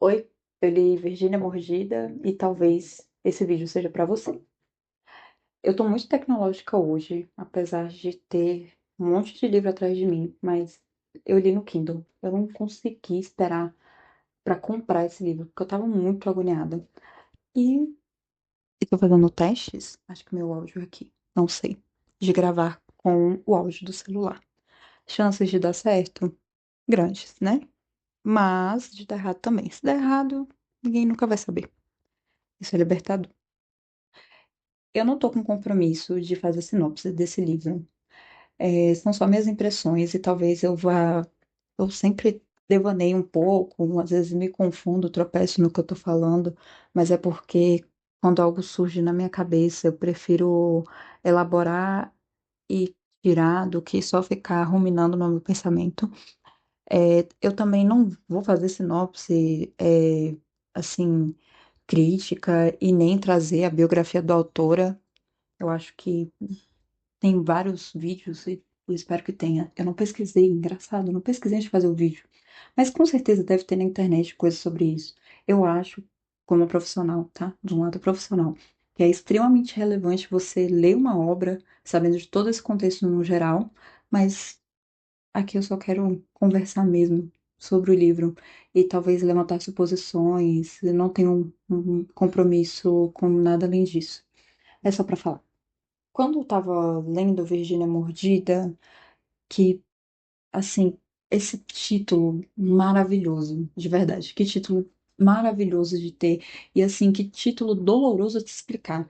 Oi, eu li Virgínia Mordida e talvez esse vídeo seja para você. Eu tô muito tecnológica hoje, apesar de ter um monte de livro atrás de mim, mas eu li no Kindle. Eu não consegui esperar para comprar esse livro, porque eu tava muito agoniada. E estou fazendo testes, acho que meu áudio aqui, não sei, de gravar com o áudio do celular. Chances de dar certo? Grandes, né? Mas de dar errado também. Se der errado, ninguém nunca vai saber. Isso é libertador. Eu não tô com compromisso de fazer sinopse desse livro. São só minhas impressões e talvez eu vá. Eu sempre devaneio um pouco, às vezes me confundo, tropeço no que eu tô falando, mas é porque quando algo surge na minha cabeça, eu prefiro elaborar e tirar do que só ficar ruminando no meu pensamento. Eu também não vou fazer sinopse, assim, crítica e nem trazer a biografia do autora. Eu acho que tem vários vídeos e eu espero que tenha. Eu não pesquisei, engraçado, eu não pesquisei antes de fazer o vídeo. Mas com certeza deve ter na internet coisas sobre isso. Eu acho, como profissional, tá? De um lado profissional, que é extremamente relevante você ler uma obra sabendo de todo esse contexto no geral, mas aqui eu só quero conversar mesmo sobre o livro e talvez levantar suposições. Eu não tenho um compromisso com nada além disso. É só pra falar. Quando eu tava lendo Virgínia Mordida, que, assim, esse título maravilhoso, de verdade, que título maravilhoso de ter, e assim, que título doloroso de explicar.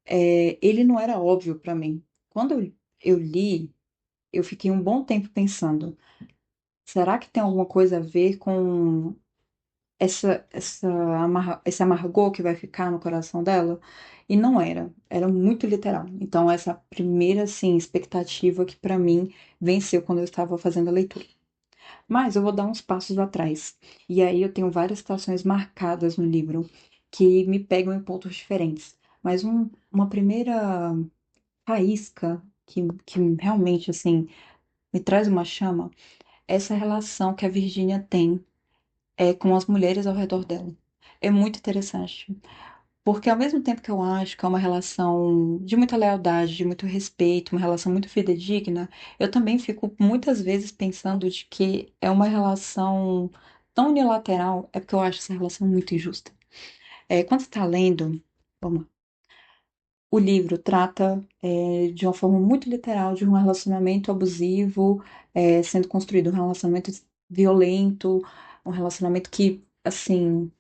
Ele não era óbvio para mim. Quando eu li, eu fiquei um bom tempo pensando, será que tem alguma coisa a ver com esse amargor que vai ficar no coração dela? E não era, era muito literal. Então, essa primeira, assim, expectativa que para mim venceu quando eu estava fazendo a leitura. Mas eu vou dar uns passos atrás. E aí eu tenho várias situações marcadas no livro que me pegam em pontos diferentes. Mas uma primeira faísca que realmente, assim, me traz uma chama é essa relação que a Virgínia tem com as mulheres ao redor dela. É muito interessante, porque ao mesmo tempo que eu acho que é uma relação de muita lealdade, de muito respeito, uma relação muito fidedigna, eu também fico muitas vezes pensando de que é uma relação tão unilateral, é porque eu acho essa relação muito injusta. Quando você está lendo, vamos lá, o livro trata de uma forma muito literal de um relacionamento abusivo sendo construído, um relacionamento violento, um relacionamento que, assim,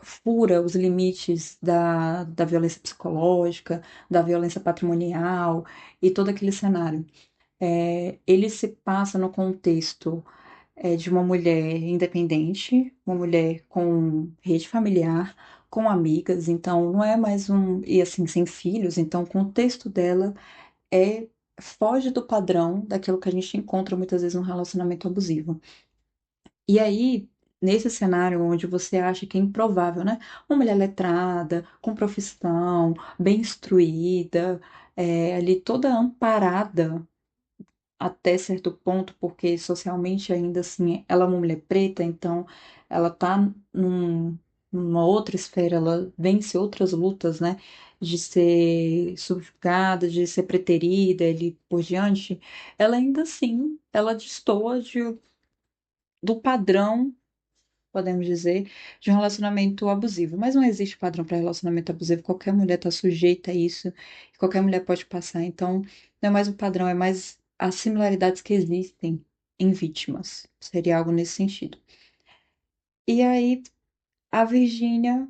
fura os limites da violência psicológica, da violência patrimonial e todo aquele cenário. Ele se passa no contexto de uma mulher independente, uma mulher com rede familiar, com amigas, então não é mais um. E assim, sem filhos, então o contexto dela é. Foge do padrão daquilo que a gente encontra muitas vezes num relacionamento abusivo. E aí, nesse cenário onde você acha que é improvável, né? Uma mulher letrada, com profissão, bem instruída, ali toda amparada até certo ponto, porque socialmente ainda assim ela é uma mulher preta, então ela tá numa outra esfera, ela vence outras lutas, né? De ser subjugada, de ser preterida, ali por diante, ela ainda assim, ela destoa do padrão, podemos dizer, de um relacionamento abusivo. Mas não existe padrão para relacionamento abusivo. Qualquer mulher está sujeita a isso, e qualquer mulher pode passar. Então, não é mais um padrão, é mais as similaridades que existem em vítimas. Seria algo nesse sentido. E aí, a Virgínia,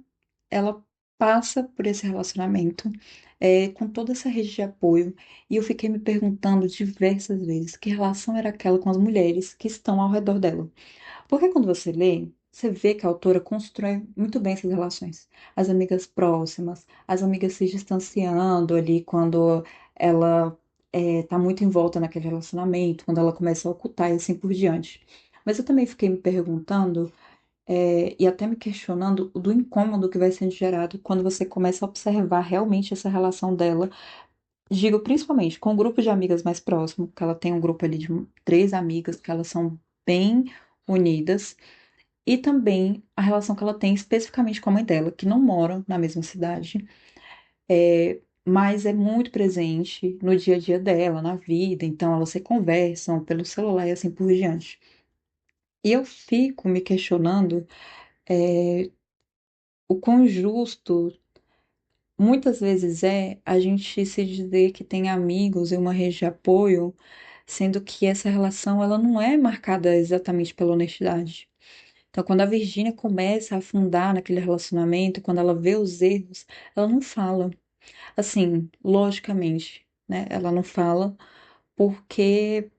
ela passa por esse relacionamento. Com toda essa rede de apoio, e eu fiquei me perguntando diversas vezes que relação era aquela com as mulheres que estão ao redor dela. Porque quando você lê, você vê que a autora constrói muito bem essas relações. As amigas próximas, as amigas se distanciando ali quando ela tá muito envolta naquele relacionamento, quando ela começa a ocultar e assim por diante. Mas eu também fiquei me perguntando, e até me questionando do incômodo que vai sendo gerado quando você começa a observar realmente essa relação dela. Digo principalmente com o grupo de amigas mais próximo, que ela tem um grupo ali de três amigas que elas são bem unidas e também a relação que ela tem especificamente com a mãe dela, que não moram na mesma cidade, mas é muito presente no dia a dia dela, na vida, então elas se conversam pelo celular e assim por diante. E eu fico me questionando, é, o quão justo muitas vezes é a gente se dizer que tem amigos e uma rede de apoio, sendo que essa relação ela não é marcada exatamente pela honestidade. Então, quando a Virgínia começa a afundar naquele relacionamento, quando ela vê os erros, ela não fala. Assim, logicamente, né? Ela não fala porque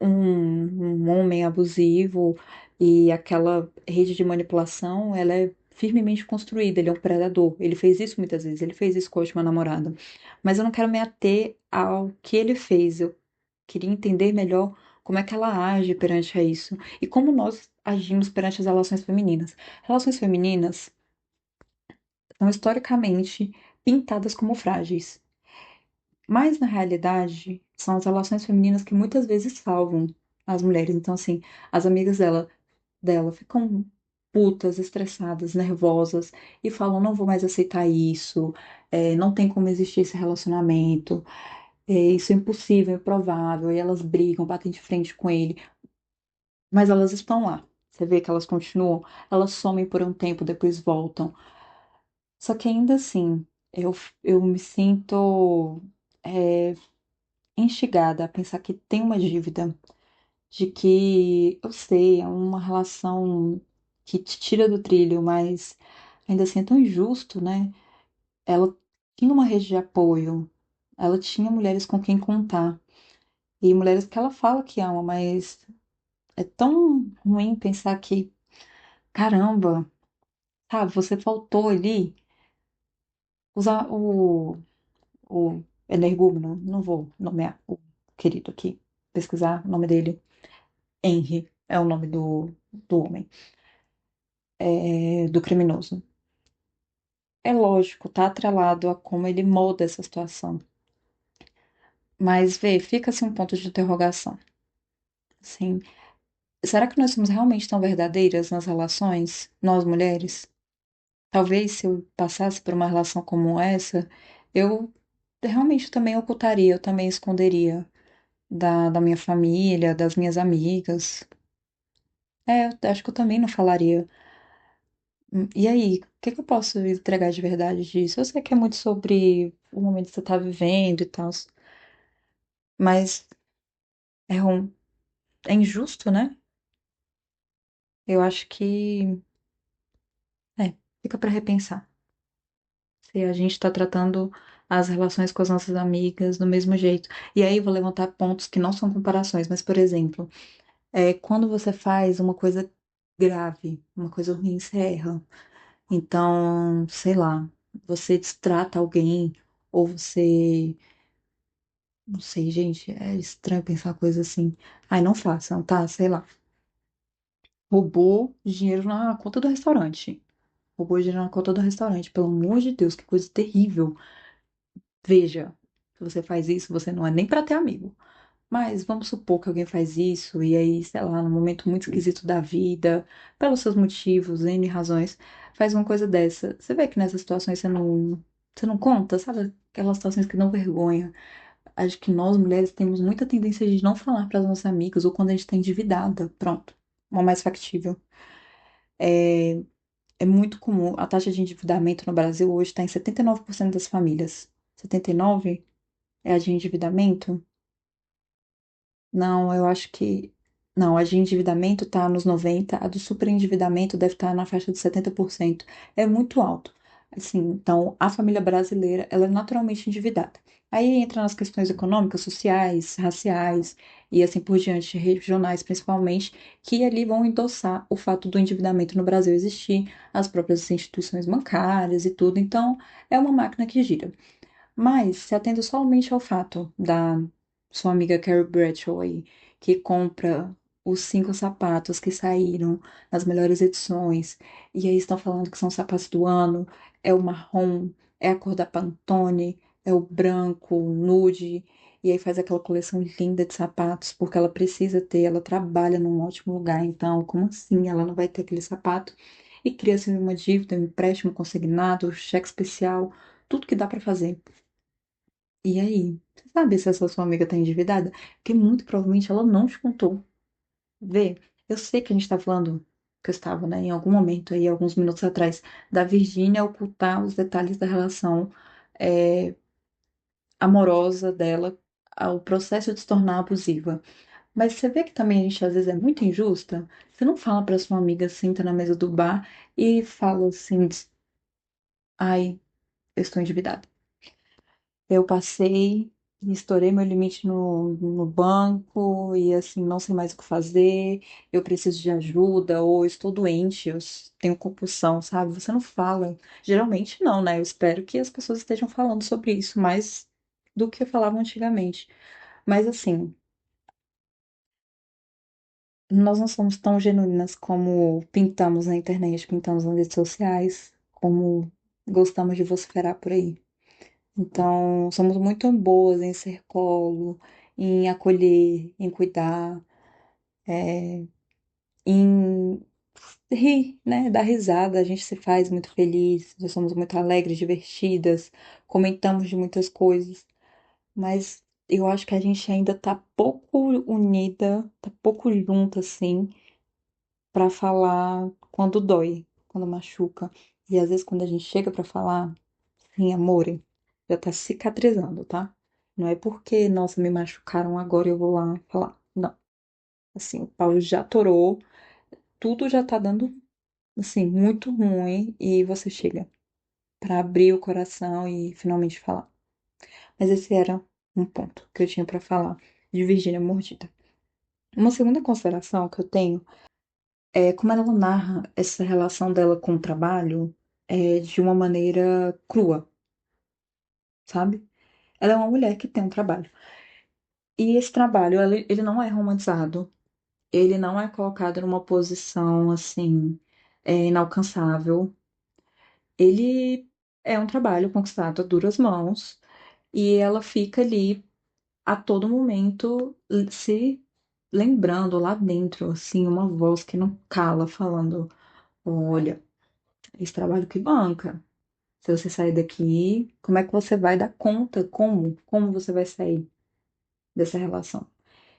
um homem abusivo e aquela rede de manipulação, ela é firmemente construída, ele é um predador. Ele fez isso muitas vezes, ele fez isso com a última namorada. Mas eu não quero me ater ao que ele fez, eu queria entender melhor como é que ela age perante a isso e como nós agimos perante as relações femininas. Relações femininas são historicamente pintadas como frágeis. Mas, na realidade, são as relações femininas que muitas vezes salvam as mulheres. Então, assim, as amigas dela ficam putas, estressadas, nervosas e falam: não vou mais aceitar isso, não tem como existir esse relacionamento, isso é impossível, improvável. E elas brigam, batem de frente com ele, mas elas estão lá. Você vê que elas continuam, elas somem por um tempo, depois voltam. Só que ainda assim, eu, eu me sinto. é, instigada a pensar que tem uma dívida, de que eu sei, é uma relação que te tira do trilho, mas ainda assim é tão injusto, né? Ela tinha uma rede de apoio, ela tinha mulheres com quem contar, e mulheres que ela fala que ama, mas é tão ruim pensar que, caramba, sabe, você faltou ali usar o energúmeno, não vou nomear o querido aqui, pesquisar o nome dele. Henry é o nome do homem, do criminoso. É lógico, tá atrelado a como ele molda essa situação. Mas vê, fica assim um ponto de interrogação. Assim, será que nós somos realmente tão verdadeiras nas relações, nós mulheres? Talvez se eu passasse por uma relação como essa, eu realmente também ocultaria, eu também esconderia da minha família, das minhas amigas. Eu acho que eu também não falaria. E aí, o que que eu posso entregar de verdade disso? Eu sei que é muito sobre o momento que você tá vivendo e tal, mas é, é injusto, né? Eu acho que fica pra repensar. Se a gente tá tratando as relações com as nossas amigas do mesmo jeito. E aí, eu vou levantar pontos que não são comparações, mas, por exemplo, quando você faz uma coisa grave, uma coisa ruim, você erra. Então, sei lá, você destrata alguém, ou você. Não sei, gente, é estranho pensar coisa assim. Ai, não façam, tá? Sei lá. Roubou dinheiro na conta do restaurante. Roubou dinheiro na conta do restaurante. Pelo amor de Deus, que coisa terrível. Veja, se você faz isso, você não é nem pra ter amigo. Mas vamos supor que alguém faz isso e aí, sei lá, num momento muito esquisito da vida, pelos seus motivos, N razões, faz uma coisa dessa. Você vê que nessas situações você não conta, sabe? Aquelas situações que dão vergonha. Acho que nós, mulheres, temos muita tendência de não falar para as nossas amigas ou quando a gente está endividada. Pronto, uma mais factível. É, é muito comum. A taxa de endividamento no Brasil hoje está em 79% das famílias. 79% é a de endividamento? Não, eu acho que. Não, a de endividamento está nos 90%, a do superendividamento deve estar na faixa de 70%. É muito alto. Assim, então, a família brasileira, ela é naturalmente endividada. Aí entra nas questões econômicas, sociais, raciais e assim por diante, regionais principalmente, que ali vão endossar o fato do endividamento no Brasil existir, as próprias instituições bancárias e tudo. Então, é uma máquina que gira. Mas, se atendo somente ao fato da sua amiga Carrie Bradshaw aí, que compra os 5 sapatos que saíram nas melhores edições, e aí estão falando que são sapatos do ano, é o marrom, é a cor da Pantone, é o branco, nude, e aí faz aquela coleção linda de sapatos, porque ela precisa ter, ela trabalha num ótimo lugar, então, como assim ela não vai ter aquele sapato? E cria assim uma dívida, um empréstimo consignado, cheque especial, tudo que dá pra fazer. E aí, você sabe se essa sua amiga tá endividada? Porque muito provavelmente ela não te contou. Vê, eu sei que a gente tá falando, que eu estava, né, em algum momento aí, alguns minutos atrás, da Virgínia ocultar os detalhes da relação é, amorosa dela, ao processo de se tornar abusiva. Mas você vê que também a gente às vezes é muito injusta? Você não fala pra sua amiga, senta na mesa do bar e fala assim, ai, eu estou endividada. Eu passei, estourei meu limite no banco e assim, não sei mais o que fazer, eu preciso de ajuda, ou estou doente, tenho compulsão, sabe? Você não fala. Geralmente não, né? Eu espero que as pessoas estejam falando sobre isso mais do que falavam antigamente. Mas assim, nós não somos tão genuínas como pintamos na internet, pintamos nas redes sociais, como gostamos de vociferar por aí. Então, somos muito boas em ser colo, em acolher, em cuidar, em rir, né? Dar risada. A gente se faz muito feliz, nós somos muito alegres, divertidas, comentamos de muitas coisas, mas eu acho que a gente ainda tá pouco unida, tá pouco junta, assim, pra falar quando dói, quando machuca. E às vezes, quando a gente chega pra falar, sim, amore, já tá cicatrizando, tá? Não é porque, nossa, me machucaram agora eu vou lá falar. Não. Assim, o pau já torou, tudo já tá dando, assim, muito ruim e você chega pra abrir o coração e finalmente falar. Mas esse era um ponto que eu tinha pra falar de Virgínia Mordida. Uma segunda consideração que eu tenho é como ela narra essa relação dela com o trabalho de uma maneira crua, sabe? Ela é uma mulher que tem um trabalho. E esse trabalho, ele não é romantizado, ele não é colocado numa posição assim, inalcançável. Ele é um trabalho conquistado a duras mãos e ela fica ali a todo momento se lembrando lá dentro, assim, uma voz que não cala, falando: Olha, esse trabalho que banca. Se você sair daqui, como é que você vai dar conta? Como? Como você vai sair dessa relação?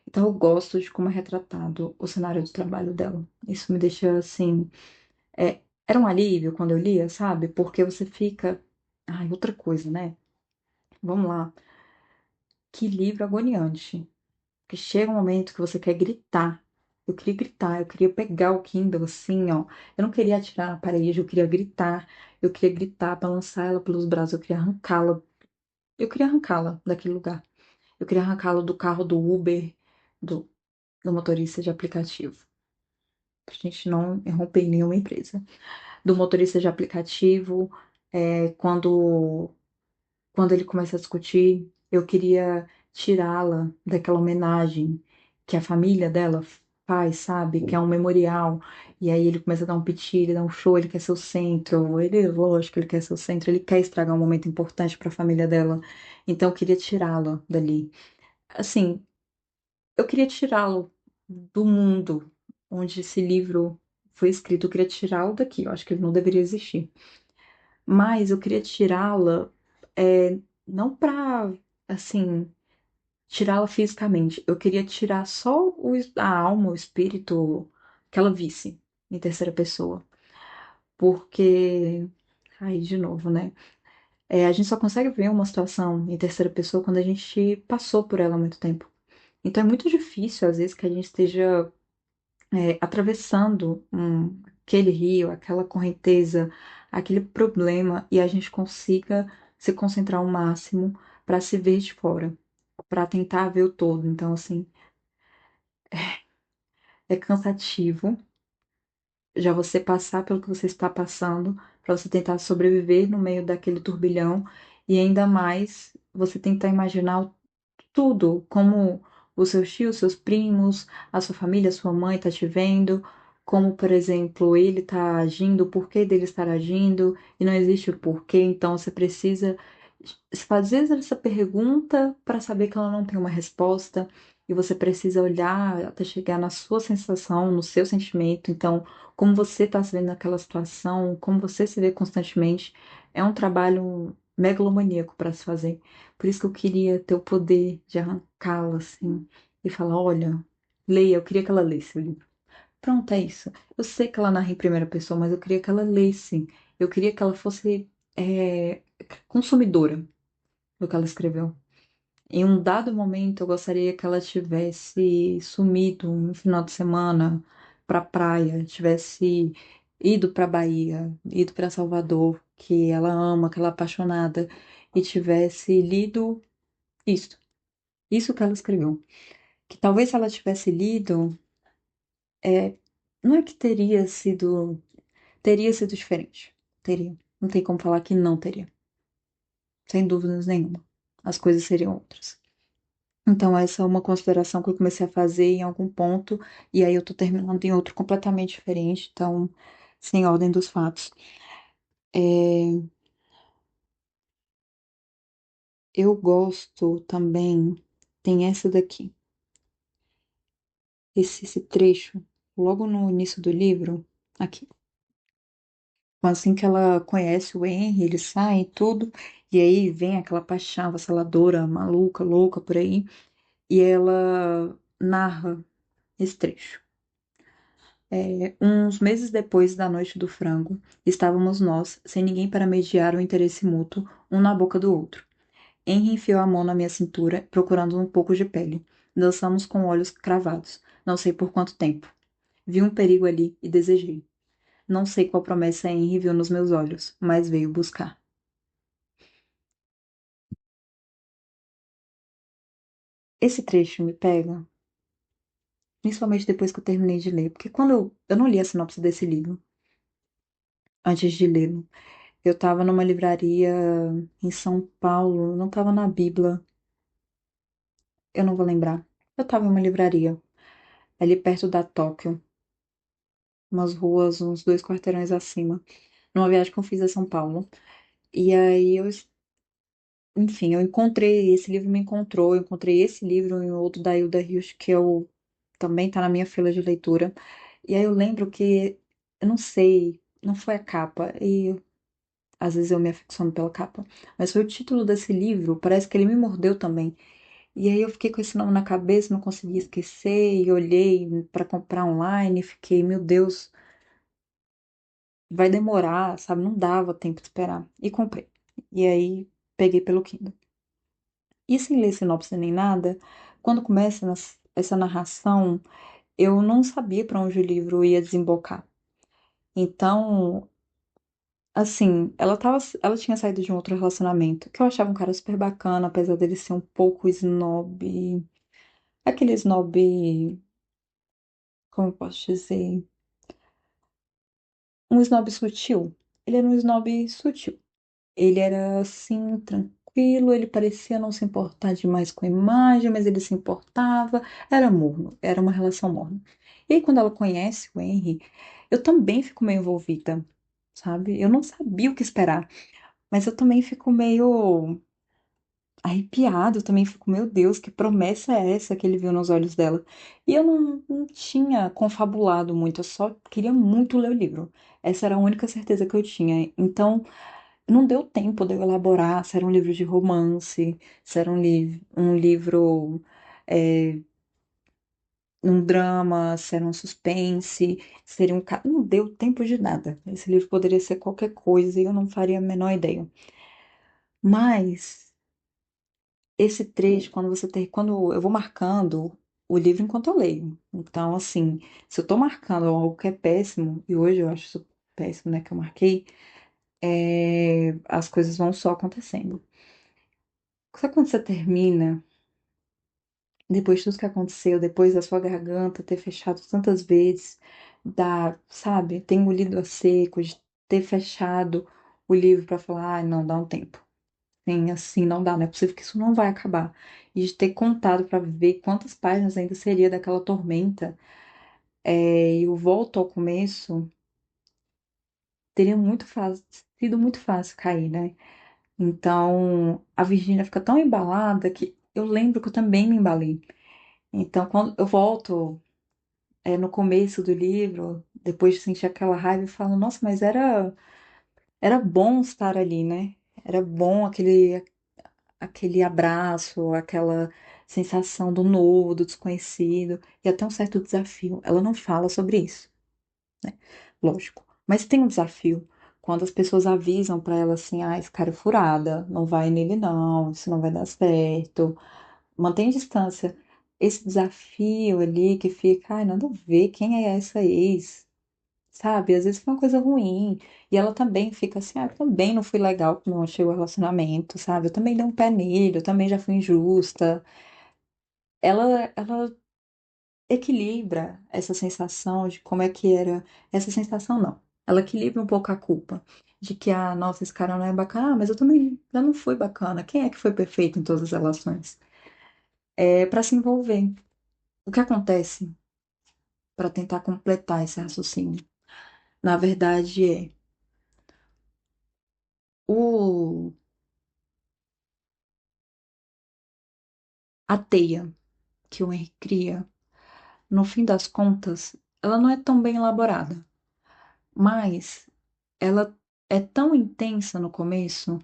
Então, eu gosto de como é retratado o cenário de trabalho dela. Isso me deixa assim. Era um alívio quando eu lia, sabe? Porque você fica. Ai, outra coisa, né? Vamos lá. Que livro agoniante. Que chega um momento que você quer gritar. Eu queria gritar, eu queria pegar o Kindle assim, ó. Eu não queria atirar na parede, eu queria gritar. Eu queria gritar, balançar ela pelos braços, eu queria arrancá-la. Eu queria arrancá-la daquele lugar. Eu queria arrancá-la do carro do Uber, do, do motorista de aplicativo. Pra gente não romper nenhuma empresa. Do motorista de aplicativo, quando ele começa a discutir, eu queria tirá-la daquela homenagem que a família dela faz, sabe? Que é um memorial. E aí ele começa a dar um piti, ele dá um show, ele quer ser o centro. Ele, lógico, ele quer ser o centro, ele quer estragar um momento importante para a família dela. Então eu queria tirá-la dali. Assim, eu queria tirá-lo do mundo onde esse livro foi escrito. Eu queria tirá-lo daqui. Eu acho que ele não deveria existir. Mas eu queria tirá-la, não pra, assim, tirá-la fisicamente. Eu queria tirar só a alma, o espírito que ela visse em terceira pessoa. Porque, aí de novo, né? A gente só consegue ver uma situação em terceira pessoa quando a gente passou por ela há muito tempo. Então é muito difícil, às vezes, que a gente esteja atravessando aquele rio, aquela correnteza, aquele problema, e a gente consiga se concentrar ao máximo para se ver de fora, para tentar ver o todo. Então, assim, é cansativo já você passar pelo que você está passando, para você tentar sobreviver no meio daquele turbilhão, e ainda mais você tentar imaginar tudo, como os seus tios, seus primos, a sua família, a sua mãe tá te vendo, como, por exemplo, ele tá agindo, o porquê dele estar agindo, e não existe o porquê, então você precisa fazer essa pergunta para saber que ela não tem uma resposta e você precisa olhar até chegar na sua sensação, no seu sentimento. Então, como você está se vendo naquela situação, como você se vê constantemente, é um trabalho megalomaníaco para se fazer. Por isso que eu queria ter o poder de arrancá-la assim e falar: olha, leia, eu queria que ela lesse o livro. Pronto, é isso. Eu sei que ela narra em primeira pessoa, mas eu queria que ela lesse. Eu queria que ela fosse consumidora do que ela escreveu. Em um dado momento, eu gostaria que ela tivesse sumido um final de semana para praia, tivesse ido para Bahia, ido para Salvador, que ela ama, que ela é apaixonada, e tivesse lido isso que ela escreveu. Que talvez se ela tivesse lido, é, não é que teria sido diferente. Teria. Não tem como falar que não teria. Sem dúvidas nenhuma. As coisas seriam outras. Então, essa é uma consideração que eu comecei a fazer em algum ponto, e aí eu tô terminando em outro completamente diferente, então, sem ordem dos fatos. É, eu gosto também, tem essa daqui, esse trecho, logo no início do livro, aqui. Assim que ela conhece o Henry, eles saem e tudo, e aí vem aquela paixão avassaladora, maluca, louca por aí, e ela narra esse trecho. Uns meses depois da noite do frango, estávamos nós, sem ninguém para mediar o interesse mútuo, um na boca do outro. Henry enfiou a mão na minha cintura, procurando um pouco de pele. Dançamos com olhos cravados, não sei por quanto tempo. Vi um perigo ali e desejei. Não sei qual promessa Henry viu nos meus olhos, mas veio buscar. Esse trecho me pega, principalmente depois que eu terminei de ler, porque quando eu não li a sinopse desse livro, antes de lê-lo, eu estava numa livraria em São Paulo, não estava na Bibla, eu não vou lembrar. Eu estava em uma livraria, ali perto da Tóquio, umas ruas, uns 2 quarteirões acima, numa viagem que eu fiz a São Paulo. E aí enfim, eu encontrei, esse livro me encontrou, eu encontrei esse livro e outro da Hilda Hilst, que eu também tá na minha fila de leitura. E aí eu lembro que, eu não sei, não foi a capa, e às vezes eu me aficiono pela capa, mas foi o título desse livro, parece que ele me mordeu também. E aí eu fiquei com esse nome na cabeça, não consegui esquecer, e olhei para comprar online, e fiquei, meu Deus, vai demorar, sabe? Não dava tempo de esperar. E comprei. E aí peguei pelo Kindle. E sem ler sinopse nem nada, quando começa essa narração, eu não sabia para onde o livro ia desembocar. Então, assim, ela tinha saído de um outro relacionamento, que eu achava um cara super bacana, apesar dele ser um pouco snob. Aquele snob, como eu posso dizer? Um snob sutil. Ele era um snob sutil. Ele era assim, tranquilo, ele parecia não se importar demais com a imagem, mas ele se importava. Era morno, era uma relação morna. E aí, quando ela conhece o Henry, eu também fico meio envolvida, sabe? Eu não sabia o que esperar, mas eu também fico meio arrepiado, também fico, meu Deus, que promessa é essa que ele viu nos olhos dela? E eu não tinha confabulado muito, eu só queria muito ler o livro. Essa era a única certeza que eu tinha. Então, não deu tempo de eu elaborar se era um livro de romance, se era um livro, é, um drama, se era um suspense, seria um. Não deu tempo de nada. Esse livro poderia ser qualquer coisa e eu não faria a menor ideia. Mas esse trecho, quando eu vou marcando o livro enquanto eu leio. Então, assim, se eu tô marcando algo que é péssimo, e hoje eu acho isso péssimo, né, que eu marquei, as coisas vão só acontecendo. Sabe quando você termina, depois de tudo que aconteceu, depois da sua garganta ter fechado tantas vezes, sabe, ter engolido a seco, de ter fechado o livro para falar, ah, não, dá um tempo. Sim, assim não dá, não é possível que isso não vai acabar. E de ter contado para ver quantas páginas ainda seria daquela tormenta, e eu volto ao começo, teria sido muito fácil cair, né? Então, a Virgínia fica tão embalada que eu lembro que eu também me embalei. Então, quando eu volto, no começo do livro, depois de sentir aquela raiva, eu falo, nossa, mas era bom estar ali, né? Era bom aquele abraço, aquela sensação do novo, do desconhecido, e até um certo desafio. Ela não fala sobre isso, né? Lógico. Mas tem um desafio. Quando as pessoas avisam pra ela assim, ah, esse cara é furada, não vai nele não, isso não vai dar certo, mantém distância. Esse desafio ali que fica, ai, nada a ver, quem é essa ex? Sabe? Às vezes foi uma coisa ruim. E ela também fica assim, ah, eu também não fui legal quando eu achei o relacionamento, sabe? Eu também dei um pé nele, eu também já fui injusta. Ela equilibra essa sensação de como é que era. Essa sensação não. Ela equilibra um pouco a culpa. De que, ah, nossa, esse cara não é bacana, ah, mas eu também já não fui bacana. Quem é que foi perfeito em todas as relações? É para se envolver. O que acontece para tentar completar esse raciocínio? Na verdade, o a teia que o Henry cria, no fim das contas, ela não é tão bem elaborada, mas ela é tão intensa no começo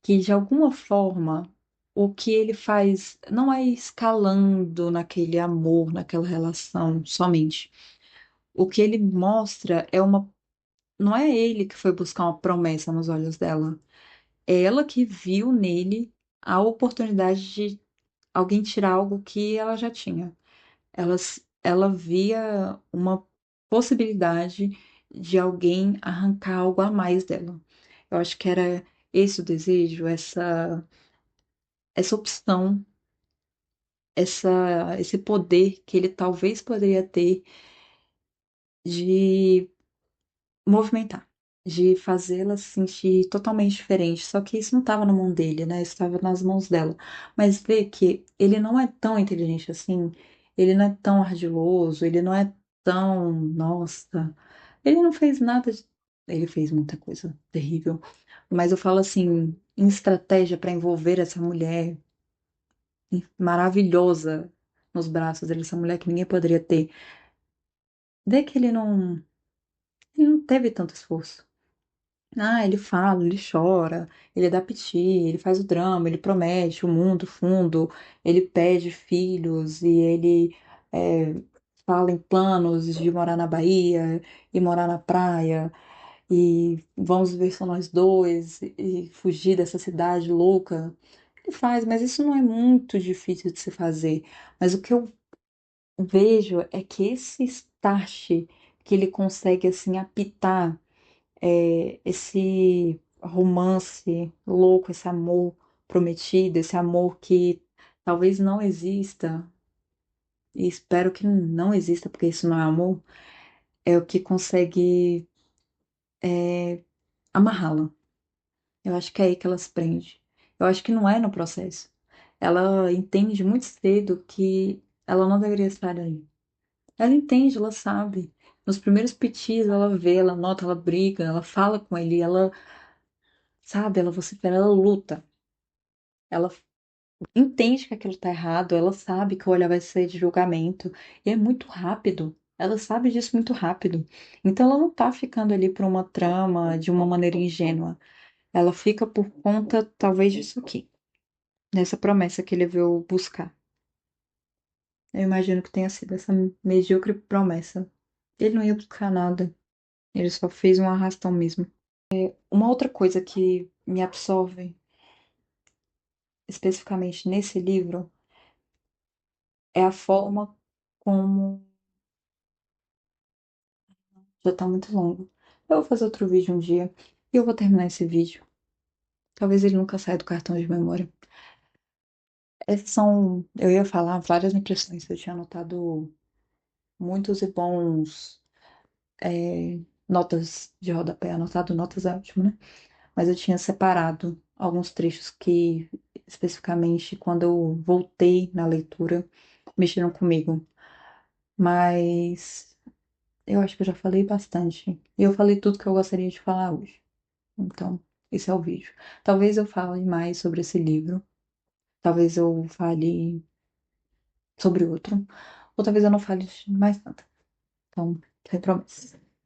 que, de alguma forma, o que ele faz não é escalando naquele amor, naquela relação somente. O que ele mostra é uma. Não é ele que foi buscar uma promessa nos olhos dela, é ela que viu nele a oportunidade de alguém tirar algo que ela já tinha. Ela via uma possibilidade de alguém arrancar algo a mais dela. Eu acho que era esse o desejo, essa opção, esse poder que ele talvez poderia ter de movimentar, de fazê-la se sentir totalmente diferente. Só que isso não estava na mão dele, né? Isso estava nas mãos dela. Mas vê que ele não é tão inteligente assim, ele não é tão ardiloso, ele não é tão, nossa, ele não fez nada de... Ele fez muita coisa terrível. Mas eu falo assim, em estratégia para envolver essa mulher maravilhosa nos braços dele, essa mulher que ninguém poderia ter. Vê que ele não teve tanto esforço. Ah, ele fala, ele chora, ele dá piti, ele faz o drama, ele promete o mundo fundo, ele pede filhos e ele é, fala em planos de morar na Bahia e morar na praia e vamos ver só nós dois e fugir dessa cidade louca. Ele faz, mas isso não é muito difícil de se fazer. Mas o que eu vejo é que esse start que ele consegue assim apitar esse romance louco, esse amor prometido, esse amor que talvez não exista, e espero que não exista, porque isso não é amor, é o que consegue amarrá-la. Eu acho que é aí que ela se prende. Eu acho que não é no processo. Ela entende muito cedo que ela não deveria estar ali. Ela entende, ela sabe. Nos primeiros pitis, ela vê, ela nota, ela briga, ela fala com ele, ela sabe, ela vocifera, ela luta. Ela entende que aquilo tá errado, ela sabe que o olhar vai ser de julgamento, e é muito rápido. Ela sabe disso muito rápido. Então ela não tá ficando ali por uma trama de uma maneira ingênua. Ela fica por conta, talvez, disso aqui, dessa promessa que ele veio buscar. Eu imagino que tenha sido essa medíocre promessa. Ele não ia buscar nada, ele só fez um arrastão mesmo. Uma outra coisa que me absorve, especificamente nesse livro, é a forma como já tá muito longo. Eu vou fazer outro vídeo um dia e eu vou terminar esse vídeo. Talvez ele nunca saia do cartão de memória. Essas são, eu ia falar várias impressões. Eu tinha anotado muitos e bons notas de rodapé. Anotado notas é ótimo, né? Mas eu tinha separado alguns trechos que, especificamente, quando eu voltei na leitura, mexeram comigo. Mas eu acho que eu já falei bastante. E eu falei tudo que eu gostaria de falar hoje. Então, Esse é o vídeo. Talvez eu fale mais sobre esse livro, talvez eu fale sobre outro, ou talvez eu não fale mais nada. Então, sem promessa.